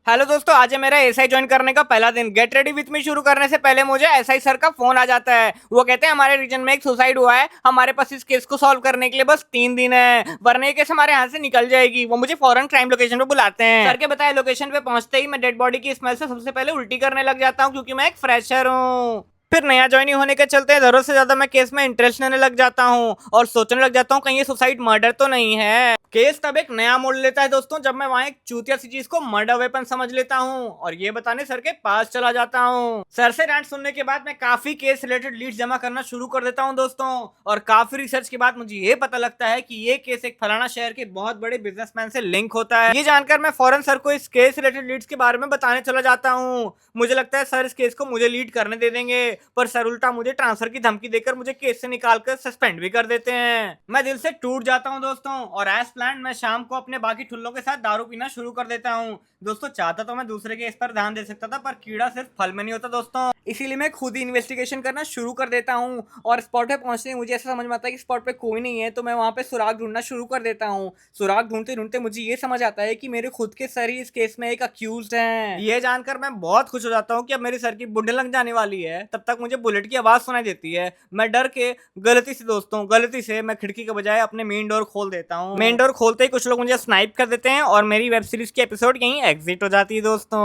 Hello दोस्तों, आज है मेरा एसआई ज्वाइन करने का पहला दिन। गेट रेडी विथ मी शुरू करने से पहले मुझे एसआई सर का फोन आ जाता है। वो कहते हैं हमारे रीजन में एक सुसाइड हुआ है, हमारे पास इस केस को सॉल्व करने के लिए बस 3 दिन है, वरना ये केस हमारे यहाँ से निकल जाएगी। वो मुझे फौरन क्राइम लोकेशन पे बुलाते हैं। सर के बताए लोकेशन पे पहुंचते ही मैं डेड बॉडी की स्मेल से सबसे पहले उल्टी करने लग जाता हूँ, क्योंकि मैं एक फ्रेशर हूँ। फिर नया ज्वाइनिंग होने के चलते जरूरत से ज्यादा मैं केस में इंटरेस्ट लेने लग जाता हूँ और सोचने लग जाता हूँ कहीं ये सुसाइड मर्डर तो नहीं है। केस तब एक नया मोड़ लेता है दोस्तों, जब मैं वहां एक चूतिया सी चीज को मर्डर वेपन समझ लेता हूँ और ये बताने सर के पास चला जाता हूँ। सर से रैंट सुनने के बाद मैं काफी केस रिलेटेड लीड्स जमा करना शुरू कर देता हूँ दोस्तों, और काफी रिसर्च के बाद मुझे ये पता लगता है कि ये केस एक फलाना शहर के बहुत बड़े बिजनेसमैन से लिंक होता है। ये जानकर मैं फौरन सर को इस केस रिलेटेड लीड्स के बारे में बताने चला जाता हूँ। मुझे लगता है सर इस केस को मुझे लीड करने दे देंगे, पर सर उल्टा मुझे ट्रांसफर की धमकी देकर मुझे केस से निकालकर सस्पेंड भी कर देते हैं। मैं दिल से टूट जाता हूँ दोस्तों, और एज प्लान मैं शाम को अपने बाकी ठुल्लों के साथ दारू पीना शुरू कर देता हूँ। दोस्तों चाहता तो मैं दूसरे केस पर ध्यान दे सकता था, पर कीड़ा सिर्फ फल में नहीं होता दोस्तों, इसीलिए मैं खुद ही इन्वेस्टिगेशन करना शुरू कर देता हूँ। और स्पॉट पे पहुंचते ही मुझे ऐसा समझ में आता है कि स्पॉट पे कोई नहीं है, तो मैं वहां पे सुराग ढूंढना शुरू कर देता हूँ। सुराग ढूंढते ढूंढते मुझे ये समझ आता है कि मेरे खुद के सर ही इस केस में एक अक्यूज्ड हैं। ये जानकर मैं बहुत खुश हो जाता हूँ कि अब मेरे सर की बुड्ढे लग जाने वाली है। तब तक मुझे बुलेट की आवाज सुनाई देती है। मैं डर के गलती से मैं खिड़की के बजाय अपने मेन डोर खोल देता हूँ। मेन डोर खोलते ही कुछ लोग मुझे स्नाइप कर देते हैं और मेरी वेब सीरीज की एपिसोड यहीं एग्जिट हो जाती है दोस्तों।